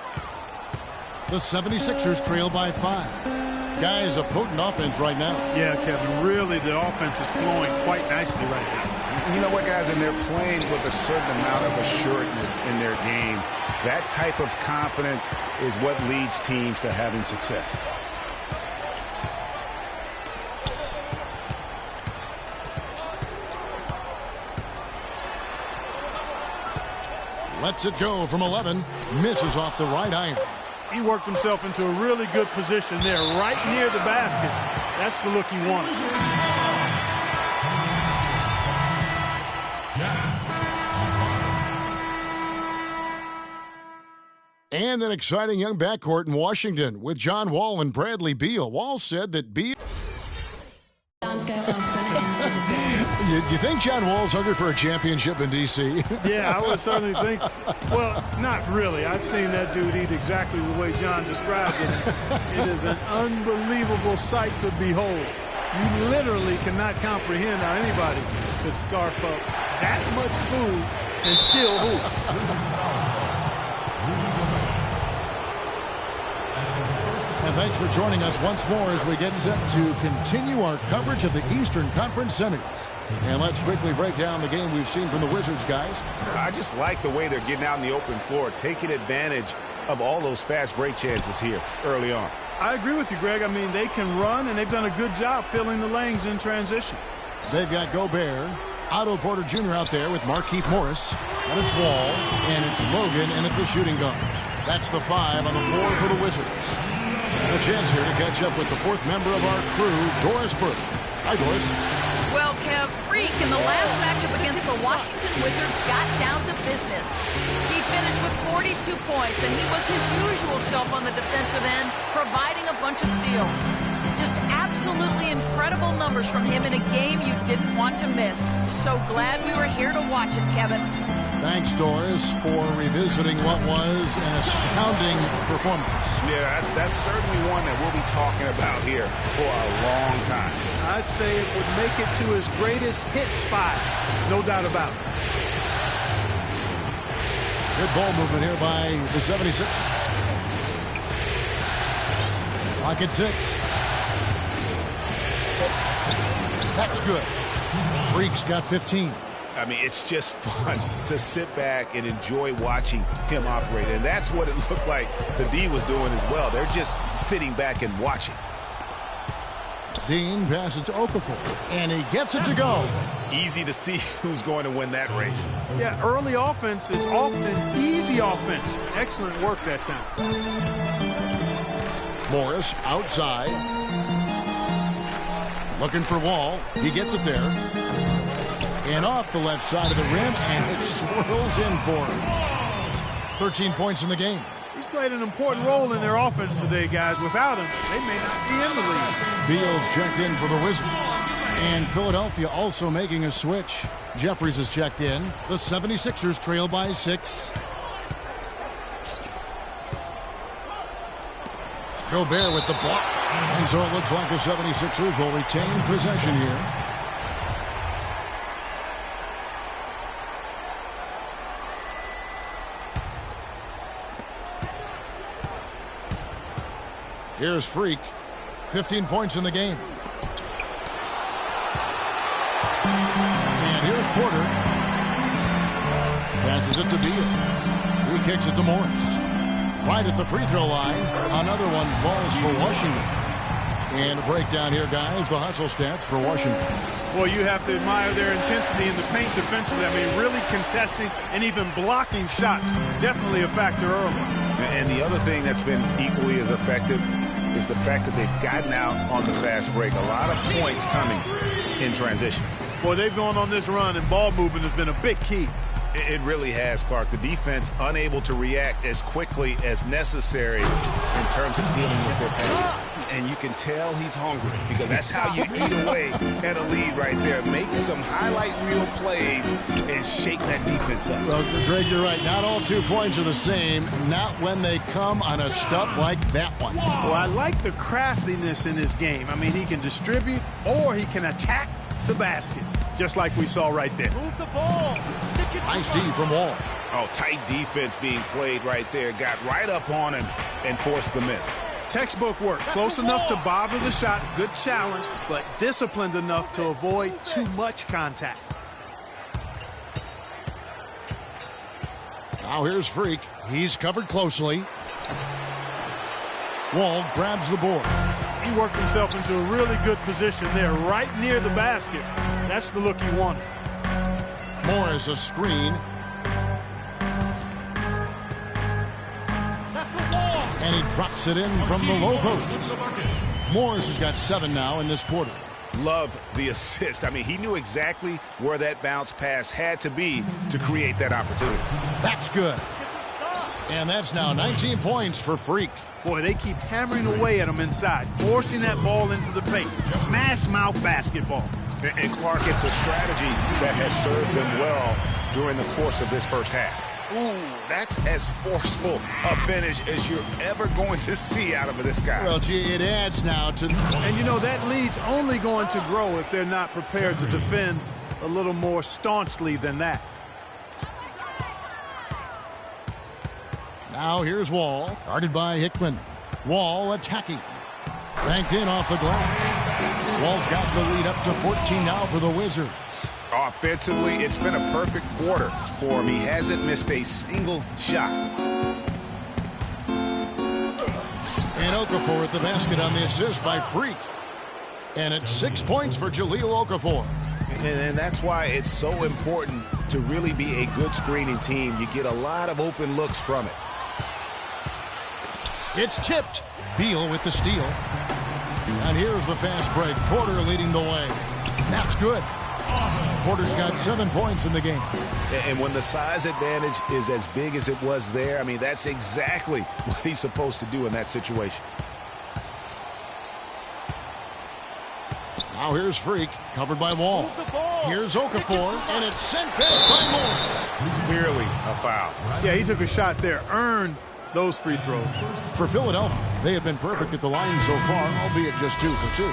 C: The 76ers trail by 5. Guys, a potent offense right now.
B: Yeah, Kevin, really the offense is flowing quite nicely right now.
A: You know what, guys, and they're playing with a certain amount of assuredness in their game. That type of confidence is what leads teams to having success.
C: Lets it go from 11. Misses off the right iron.
B: He worked himself into a really good position there, right near the basket. That's the look he wants.
C: And an exciting young backcourt in Washington with John Wall and Bradley Beal. Wall said that Beal... You think John Wall's hungry for a championship in D.C.?
B: Yeah, I would certainly think. Well, not really. I've seen that dude eat exactly the way John described it. It is an unbelievable sight to behold. You literally cannot comprehend how anybody could scarf up that much food and still hoop.
C: And thanks for joining us once more as we get set to continue our coverage of the Eastern Conference Semis. And let's quickly break down the game we've seen from the Wizards, guys.
A: I just like the way they're getting out in the open floor, taking advantage of all those fast break chances here early on.
B: I agree with you, Greg. I mean, they can run, and they've done a good job filling the lanes in transition.
C: They've got Gobert, Otto Porter Jr. out there with Markieff Morris. And it's Wall, and it's Logan in at the shooting guard. That's the 5 on the floor for the Wizards. And a chance here to catch up with the 4th member of our crew, Doris Burke. Hi, Doris.
E: Well, Kev, Freak in the last matchup against the Washington Wizards got down to business. He finished with 42 points, and he was his usual self on the defensive end, providing a bunch of steals. Just absolutely incredible numbers from him in a game you didn't want to miss. So glad we were here to watch it, Kevin.
C: Thanks, Doris, for revisiting what was an astounding performance.
A: Yeah, that's certainly one that we'll be talking about here for a long time.
B: I say it would make it to his greatest hit spot. No doubt about it.
C: Good ball movement here by the 76ers. Clock at 6. That's good. Freak's got 15.
A: I mean, it's just fun to sit back and enjoy watching him operate. And that's what it looked like the D was doing as well. They're just sitting back and watching.
C: Dean passes to Okafor, and he gets it to go.
A: Easy to see who's going to win that race.
B: Yeah, early offense is often easy offense. Excellent work that time.
C: Morris outside. Looking for Wall. He gets it there. And off the left side of the rim, and it swirls in for him. 13 points in the game.
B: He's played an important role in their offense today, guys. Without him, they may not be in the league.
C: Beal's checked in for the Wizards. And Philadelphia also making a switch. Jeffries has checked in. The 76ers trail by 6. Gobert with the block. And so it looks like the 76ers will retain possession here. Here's Freak. 15 points in the game. And here's Porter. Passes it to Beal. He kicks it to Morris. Right at the free throw line. Another one falls for Washington. And a breakdown here, guys. The hustle stats for Washington.
B: Well, you have to admire their intensity in the paint defensively. I mean, really contesting and even blocking shots. Definitely a factor early.
A: And the other thing that's been equally as effective is the fact that they've gotten out on the fast break. A lot of points coming in transition.
B: Boy, they've gone on this run, and ball movement has been a big key.
A: It really has, Clark. The defense unable to react as quickly as necessary in terms of dealing with their pace. And you can tell he's hungry because that's how you eat away at a lead right there. Make some highlight reel plays and shake that defense up.
C: Well, Greg, you're right. Not all 2 points are the same. Not when they come on a stuff like that one.
B: Well, I like the craftiness in his game. I mean, he can distribute or he can attack the basket, just like we saw right there.
F: Move the ball. Stick it.
C: Nice D from Wall.
A: Oh, tight defense being played right there. Got right up on him and forced the miss.
B: Textbook work. Close enough to bother the shot. Good challenge, but disciplined enough to avoid too much contact.
C: Now here's Freak. He's covered closely. Wall grabs the board.
B: He worked himself into a really good position there, right near the basket. That's the look he wanted.
C: Morris a screen. And he drops it in from the low post. Morris has got 7 now in this quarter.
A: Love the assist. I mean, he knew exactly where that bounce pass had to be to create that opportunity.
C: That's good. And that's now 19 points for Freak.
B: Boy, they keep hammering away at him inside, forcing that ball into the paint. Smash mouth basketball.
A: And Clark, it's a strategy that has served them well during the course of this first half. Ooh, that's as forceful a finish as you're ever going to see out of this guy.
C: Well, gee, it adds now to...
B: And, you know, that lead's only going to grow if they're not prepared to defend a little more staunchly than that.
C: Now here's Wall, guarded by Hickman. Wall attacking. Banked in off the glass. Wall's got the lead up to 14 now for the Wizards.
A: Offensively, it's been a perfect quarter for him. He hasn't missed a single shot.
C: And Okafor at the basket on the assist by Freak. And it's 6 points for Jahlil Okafor.
A: And that's why it's so important to really be a good screening team. You get a lot of open looks from it.
C: It's tipped. Beal with the steal. And here's the fast break. Porter leading the way. That's good. Porter's got 7 points in the game.
A: And when the size advantage is as big as it was there, I mean, that's exactly what he's supposed to do in that situation.
C: Now here's Freak, covered by Wall. Here's Okafor, and it's sent back by Morris.
A: Clearly a foul.
B: Yeah, he took a shot there, earned those free throws.
C: For Philadelphia, they have been perfect at the line so far, albeit just 2 for 2.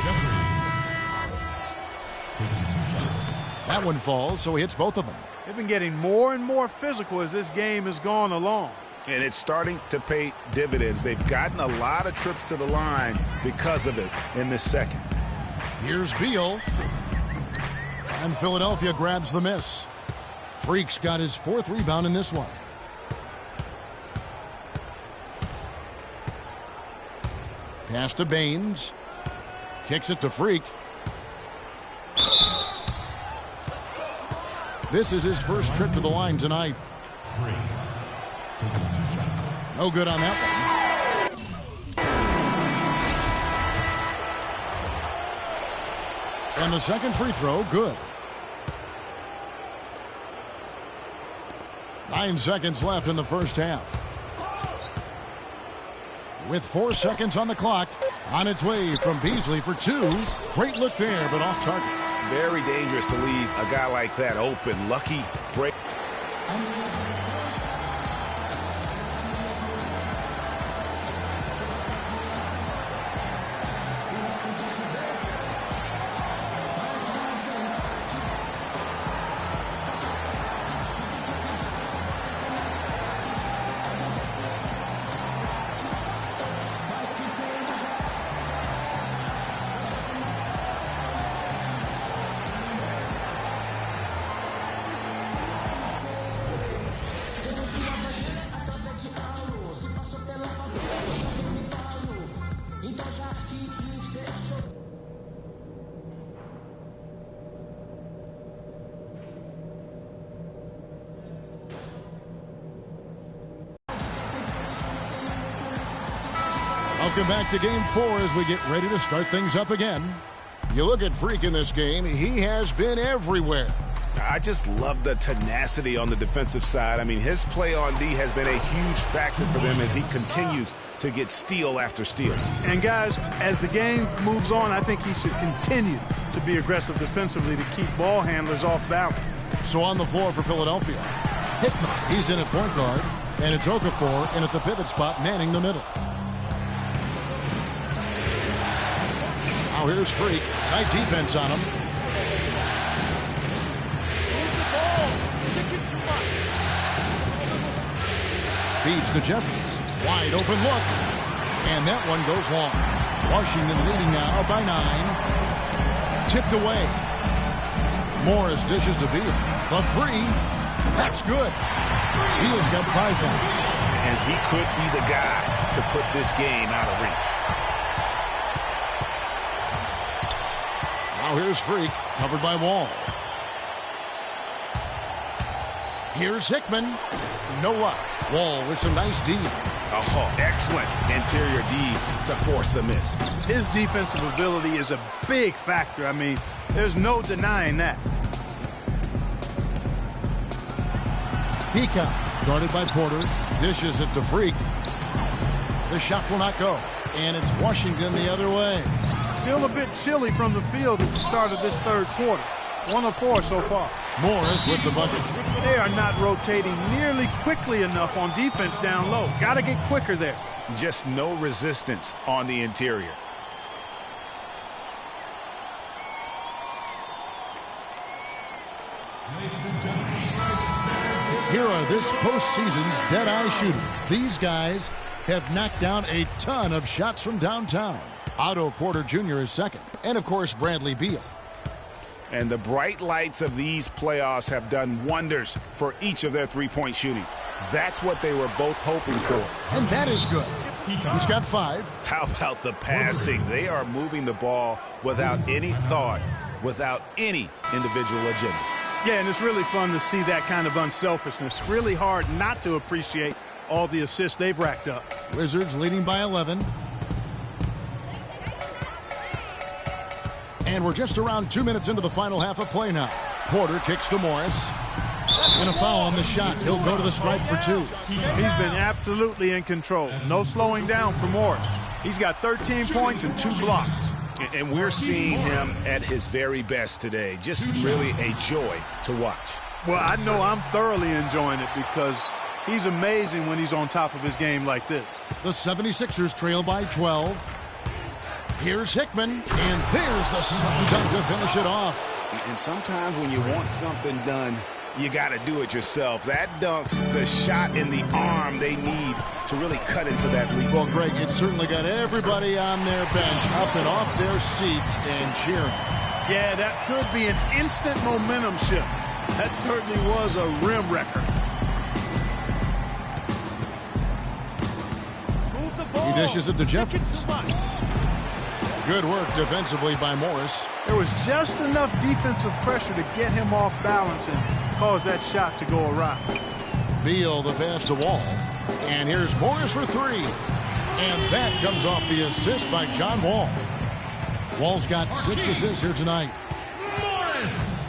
C: That one falls, so he hits both of them.
B: They've been getting more and more physical as this game has gone along.
A: And it's starting to pay dividends. They've gotten a lot of trips to the line because of it in this second.
C: Here's Beal. And Philadelphia grabs the miss. Freak's got his 4th rebound in this one. Pass to Baines. Kicks it to Freak. This is his first trip to the line tonight. No good on that one. And the second free throw, good. 9 seconds left in the first half. With 4 seconds on the clock, on its way from Beasley for 2. Great look there, but off target.
A: Very dangerous to leave a guy like that open. Lucky break.
C: Welcome back to Game 4 as we get ready to start things up again. You look at Freak in this game, he has been everywhere.
A: I just love the tenacity on the defensive side. I mean, his play on D has been a huge factor for them as he continues to get steal after steal.
B: And guys, as the game moves on, I think he should continue to be aggressive defensively to keep ball handlers off balance.
C: So on the floor for Philadelphia, Hickman, he's in at point guard, and it's Okafor in at the pivot spot, manning the middle. Now here's Freak. Tight defense on him. Feeds to Jeffries. Wide open look. And that one goes long. Washington leading now by 9. Tipped away. Morris dishes to Beal. The 3. That's good. Beal's got 5 points.
A: And he could be the guy to put this game out of reach.
C: Now here's Freak, covered by Wall. Here's Hickman. No luck. Wall with some nice D.
A: Oh, excellent interior D to force the miss.
B: His defensive ability is a big factor. I mean, there's no denying that.
C: Peacock, guarded by Porter, dishes it to Freak. The shot will not go, and it's Washington the other way.
B: Still a bit chilly from the field at the start of this third quarter. 1 of 4 so far.
C: Morris with the bucket.
B: They are not rotating nearly quickly enough on defense down low. Got to get quicker there.
A: Just no resistance on the interior.
C: Here are this postseason's dead-eye shooters. These guys have knocked down a ton of shots from downtown. Otto Porter Jr. is second. And, of course, Bradley Beal.
A: And the bright lights of these playoffs have done wonders for each of their three-point shooting. That's what they were both hoping for.
C: And that is good. He's got 5.
A: How about the passing? They are moving the ball without any thought, without any individual agendas.
B: Yeah, and it's really fun to see that kind of unselfishness. Really hard not to appreciate all the assists they've racked up.
C: Wizards leading by 11. And we're just around 2 minutes into the final half of play now. Porter kicks to Morris. And a foul on the shot. He'll go to the stripe for 2.
B: He's been absolutely in control. No slowing down for Morris. He's got 13 points and 2 blocks.
A: And we're seeing him at his very best today. Just really a joy to watch.
B: Well, I know I'm thoroughly enjoying it because he's amazing when he's on top of his game like this.
C: The 76ers trail by 12. Here's Hickman, and there's the slam dunk to finish it off.
A: And sometimes when you want something done, you got to do it yourself. That dunks the shot in the arm they need to really cut into that lead.
C: Well, Greg, it certainly got everybody on their bench up and off their seats and cheering.
B: Yeah, that could be an instant momentum shift. That certainly was a rim wrecker.
F: Move the ball.
C: He dishes it to Jeffries. Good work defensively by Morris.
B: There was just enough defensive pressure to get him off balance and cause that shot to go awry.
C: Beal the pass to Wall. And here's Morris for 3. And that comes off the assist by John Wall. Wall's got 6 assists here tonight. Morris!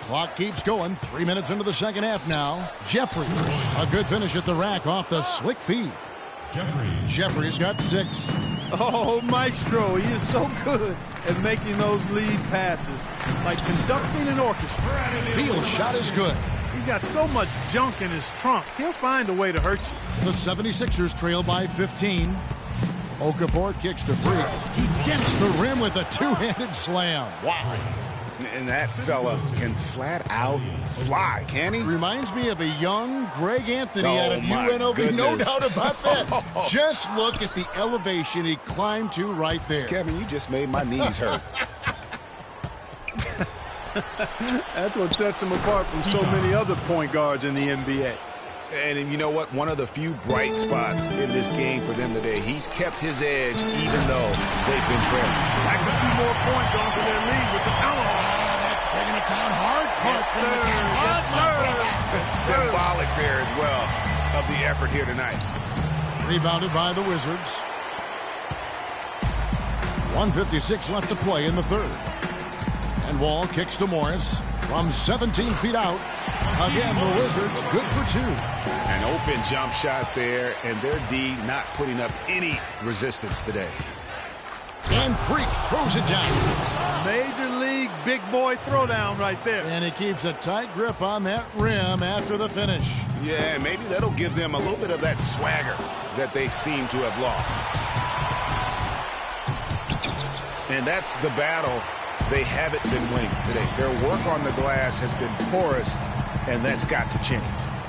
C: Clock keeps going. 3 minutes into the second half now. Jeffries, a good finish at the rack off the slick feed. Jeffries got 6.
B: Oh, Maestro, he is so good at making those lead passes. Like conducting an orchestra.
C: Beal's shot is good.
B: He's got so much junk in his trunk. He'll find a way to hurt you.
C: The 76ers trail by 15. Okafor kicks to Freak. He dents the rim with a two-handed slam. Wow.
A: And that fella can flat out fly, can he?
C: Reminds me of a young Greg Anthony out of UNLV.
A: Goodness.
C: No doubt about that. Just look at the elevation he climbed to right there.
A: Kevin, you just made my knees hurt.
B: That's what sets him apart from so many other point guards in the NBA.
A: And you know what? One of the few bright spots in this game for them today. He's kept his edge even though they've been trailing.
B: Tacks a few more points onto their lead with the tomahawk.
C: That's bringing it down hard.
B: Yes, sir.
A: Symbolic there as well of the effort here tonight.
C: Rebounded by the Wizards. 1:56 left to play in the third. And Wall kicks to Morris from 17 feet out. Again, the Wizards good for two.
A: An open jump shot there, and their D not putting up any resistance today.
C: And Freak throws it down.
B: Major league big boy throwdown right there.
C: And he keeps a tight grip on that rim after the finish.
A: Yeah, maybe that'll give them a little bit of that swagger that they seem to have lost. And that's the battle they haven't been winning today. Their work on the glass has been porous, and that's got to change.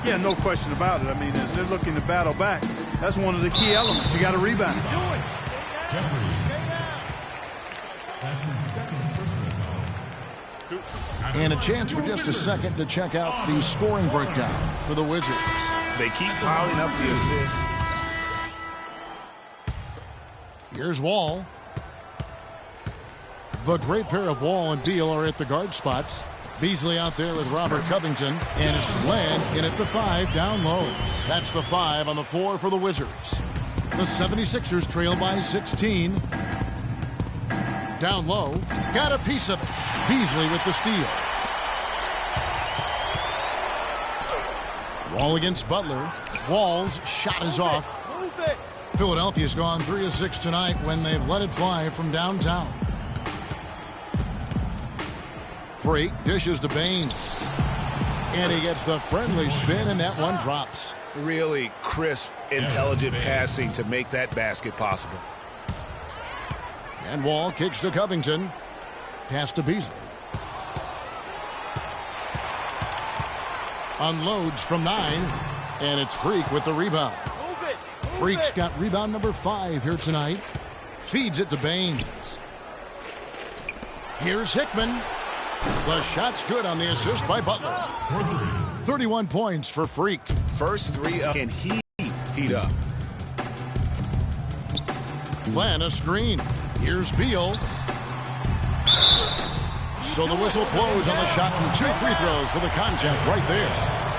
B: Yeah, no question about it. I mean, as they're looking to battle back, that's one of the key elements. You got to rebound.
C: And a chance for just a second to check out the scoring breakdown for the Wizards.
A: They keep piling up the assists.
C: Here's Wall. The great pair of Wall and Beal are at the guard spots. Beasley out there with Robert Covington. And it's Len in at the 5 down low. That's the 5 on the floor for the Wizards. The 76ers trail by 16. Down low. Got a piece of it. Beasley with the steal. Wall against Butler. Wall's shot is off. Philadelphia's gone 3 of 6 tonight when they've let it fly from downtown. Freak dishes to Baines. And he gets the friendly spin, and that one drops.
A: Really crisp, intelligent passing to make that basket possible.
C: And Wall kicks to Covington. Pass to Beasley. Unloads from 9. And it's Freak with the rebound. Freak's got rebound number 5 here tonight. Feeds it to Baines. Here's Hickman. The shot's good on the assist by Butler. 31 points for Freak.
A: First 3 up. Can he heat up?
C: Plan a screen. Here's Beal. So the whistle blows on the shot and 2 free throws for the contact right there.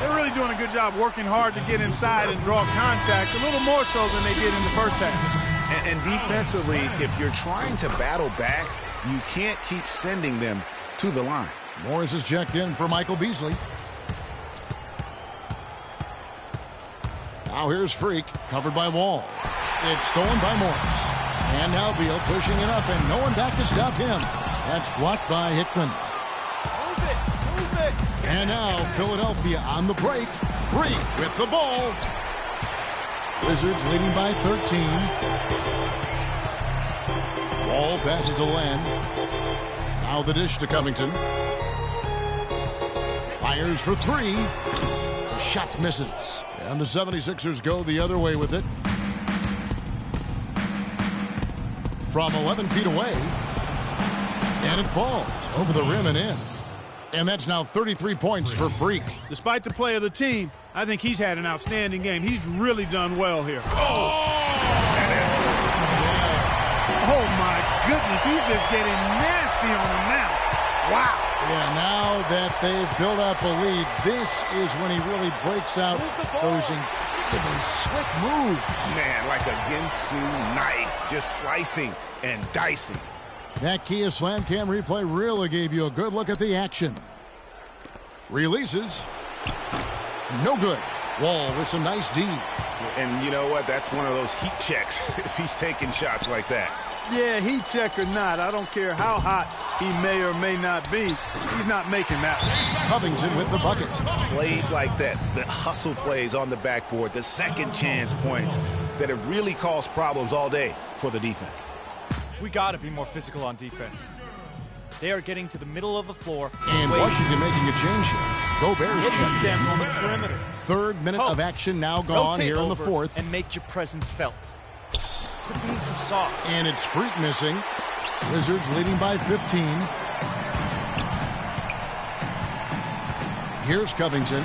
B: They're really doing a good job working hard to get inside and draw contact, a little more so than they did in the first half.
A: And defensively, if you're trying to battle back, you can't keep sending them to the line.
C: Morris is checked in for Michael Beasley. Now here's Freak, covered by Wall. It's stolen by Morris. And now Beal pushing it up, and no one back to stop him. That's blocked by Hickman.
F: Move it.
C: And now Philadelphia on the break. Freak with the ball. Wizards leading by 13. Wall passes to Len. Now the dish to Covington. Fires for 3. The shot misses. And the 76ers go the other way with it. From 11 feet away. And it falls over the rim and in. And that's now 33 points for Freak.
B: Despite the play of the team, I think he's had an outstanding game. He's really done well here. Oh my goodness, he's just getting nasty on him now. Wow.
C: Yeah, now that they've built up a lead, this is when he really breaks out those incredibly slick moves.
A: Man, like a Ginsu knife, just slicing and dicing.
C: That Kia Slam Cam replay really gave you a good look at the action. Releases. No good. Wall with some nice D.
A: And you know what? That's one of those heat checks if he's taking shots like that.
B: Yeah, heat check or not, I don't care how hot he may or may not be. He's not making that one.
C: Covington with the bucket.
A: Plays like that, the hustle plays on the backboard, the second chance points that have really caused problems all day for the defense.
F: We got to be more physical on defense. They are getting to the middle of the floor.
C: And Washington making a change here. Gobert's checked
F: them
C: in.
F: on the perimeter.
C: Third minute of action now gone here in the fourth.
F: And make your presence felt. Quit being too soft.
C: And it's Freak missing. Wizards leading by 15. Here's Covington.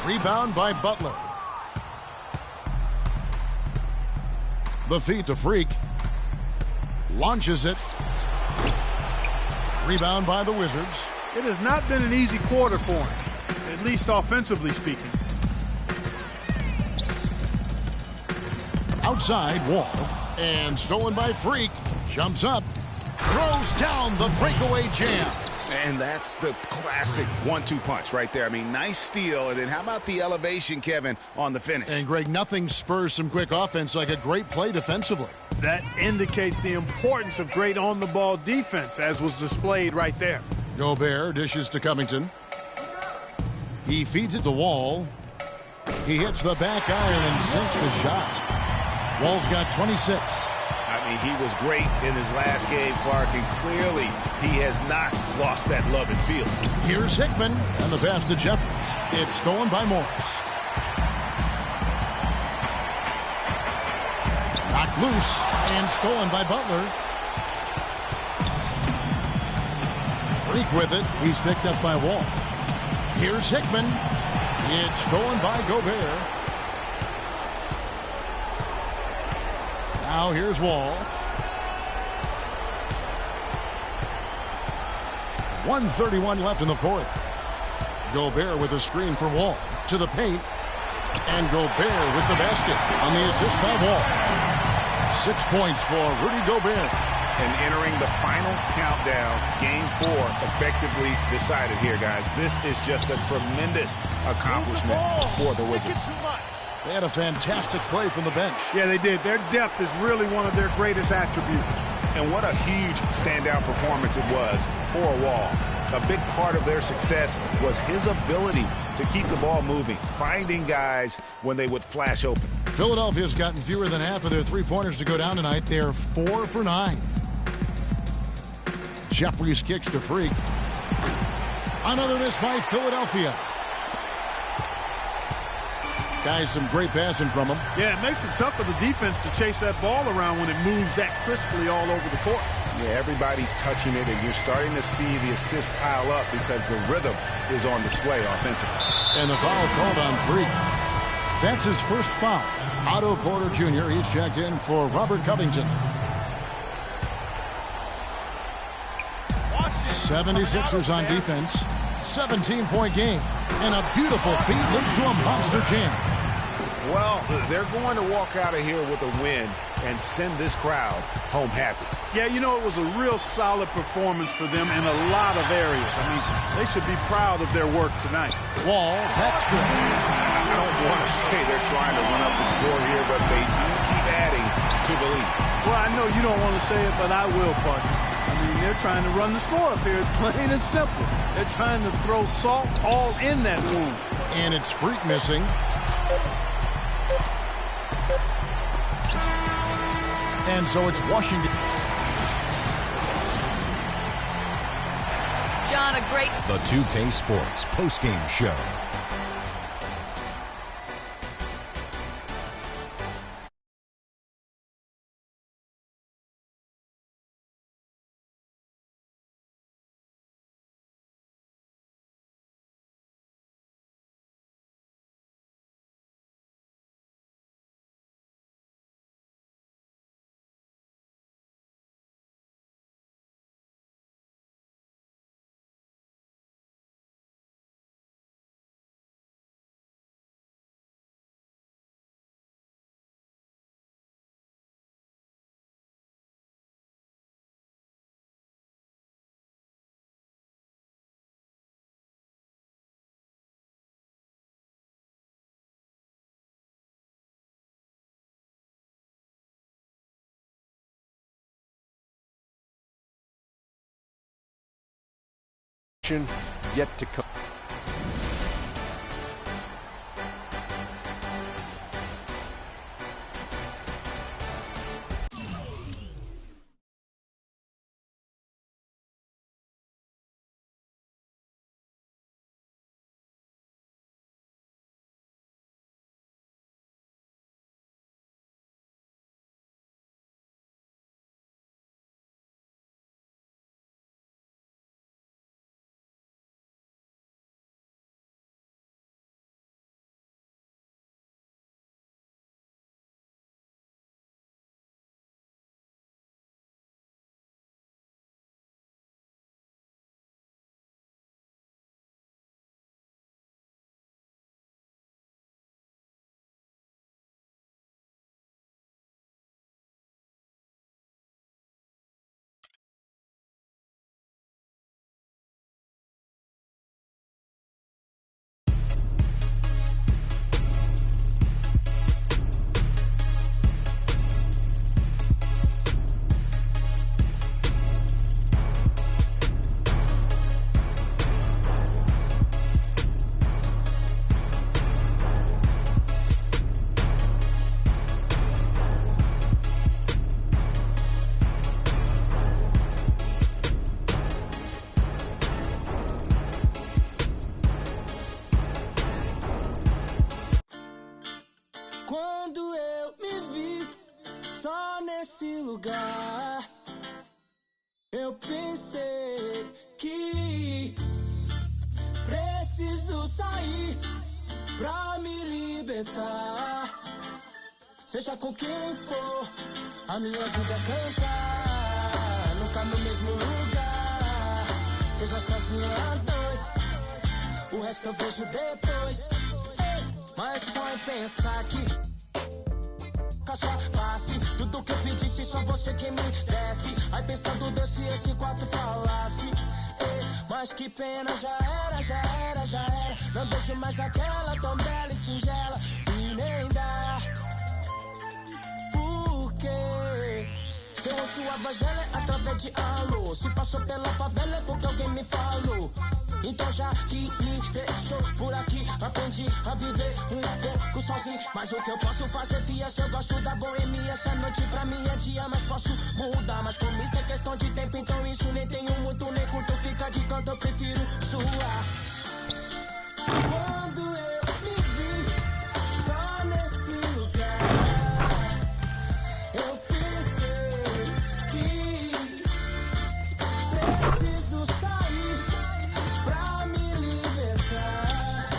C: Rebound by Butler. The feed to Freak. Launches it. Rebound by the Wizards.
B: It has not been an easy quarter for him, at least offensively speaking.
C: Outside, Wall. And stolen by Freak. Jumps up. Throws down the breakaway jam.
A: And that's the classic 1-2 punch right there. I mean, nice steal. And then how about the elevation, Kevin, on the finish?
C: And, Greg, nothing spurs some quick offense like a great play defensively.
B: That indicates the importance of great on-the-ball defense, as was displayed right there.
C: Gobert dishes to Covington. He feeds it to Wall. He hits the back iron and sinks the shot. Wall's got 26.
A: I mean, he was great in his last game, Clark, and clearly he has not lost that love and feel.
C: Here's Hickman, and the pass to Jeffries. It's stolen by Morris. Knocked loose and stolen by Butler. Freak with it. He's picked up by Wall. Here's Hickman. It's stolen by Gobert. Now here's Wall. 1:31 left in the fourth. Gobert with a screen for Wall. To the paint. And Gobert with the basket on the assist by Wall. 6 points for Rudy Gobert.
A: And entering the final countdown, Game 4 effectively decided here, guys. This is just a tremendous accomplishment for the Wizards.
C: They had a fantastic play from the bench.
B: Yeah, they did. Their depth is really one of their greatest attributes.
A: And what a huge standout performance it was for Wall. A big part of their success was his ability to keep the ball moving, finding guys when they would flash open.
C: Philadelphia's gotten fewer than half of their three-pointers to go down tonight. They're 4 for 9. Jeffries kicks to Freak. Another miss by Philadelphia. Guys, some great passing from him.
B: Yeah, it makes it tough for the defense to chase that ball around when it moves that crisply all over the court.
A: Yeah, everybody's touching it, and you're starting to see the assists pile up because the rhythm is on display offensively.
C: And the foul called on Freak. That's his first foul. Otto Porter Jr., he's checked in for Robert Covington. 76ers on defense. 17-point game. And a beautiful feed leads to a monster jam.
A: Well, they're going to walk out of here with a win and send this crowd home happy.
B: Yeah, you know, it was a real solid performance for them in a lot of areas. I mean, they should be proud of their work tonight.
C: Wall, that's good.
A: I don't want to say they're trying to run up the score here, but they do keep adding to the lead.
B: Well, I know you don't want to say it, but I will, partner. I mean, they're trying to run the score up here. It's plain and simple. They're trying to throw salt all in that wound.
C: And it's Freak missing. And so it's Washington.
E: John, a great...
G: The 2K Sports postgame show.
H: Yet to come.
K: Quando eu me vi só nesse lugar, eu pensei que preciso sair pra me libertar. Seja com quem for, a minha vida cantar. Nunca no mesmo lugar, seja sozinho a dois, o resto eu vejo depois. Mas só em pensar que com a sua face, tudo que eu pedisse, só você quem me desse. Aí pensando Deus se esse quarto falasse. Mas que pena, já era, já era, já era. Não deixo mais aquela tão bela e singela. E nem dá. Porque se eu ouço a voz dela é através de alô. Se passou pela favela é porque alguém me falou. Então já que me deixou por aqui, aprendi a viver um pouco sozinho. Mas o que eu posso fazer, fia, se eu gosto da boemia. Essa noite pra mim é dia, mas posso mudar. Mas como isso é questão de tempo, então isso nem tenho muito, nem curto. Fica de canto, eu prefiro suar. Quando eu me vi só nesse lugar, eu pensei que preciso sair pra me libertar.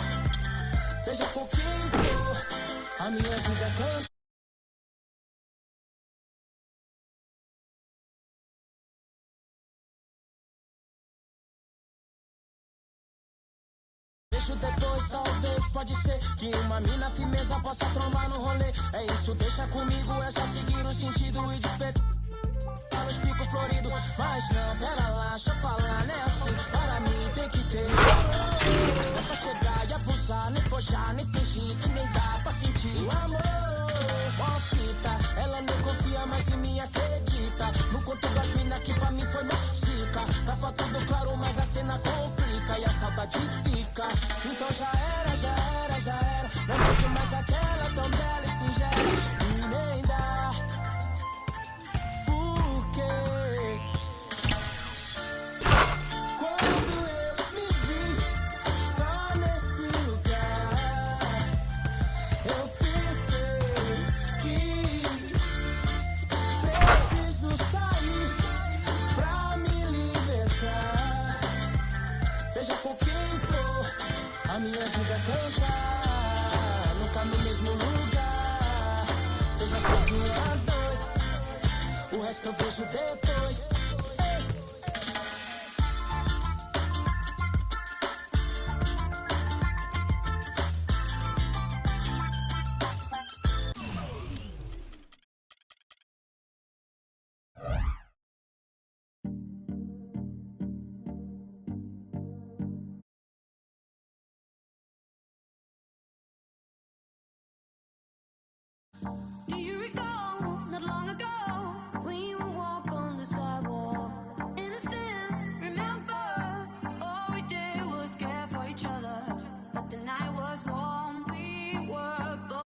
K: Seja com quem for, a minha vida canta. Deixo depois, talvez, pode ser que uma mina firmeza possa trombar no rolê. É isso, deixa comigo, é só seguir o sentido e despertar os picos floridos. Mas não, pera lá, deixa eu falar, né assim, para mim tem que ter. É só chegar e abusar, nem forjar, nem fingir que nem dá pra sentir o amor. Ó fita, ela nem confia mais em mim, acredita. No conto das minas que pra mim foi mágica. Tava tudo claro, mas a cena complica e a saudade fica. Então já era, já era, já era. Não vejo mais aquela tão bela e singela. E nem dá. Porque quando eu me vi só nesse lugar, eu pensei que preciso sair pra me libertar. Seja com quem for, a minha vida cantar. Nunca no mesmo lugar, seja sozinho a dois, o resto eu vejo depois.
L: Do you recall not long ago when you would walk on the sidewalk? Innocent, remember? All we did was care for each other. But the night was warm, we were both.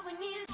L: We need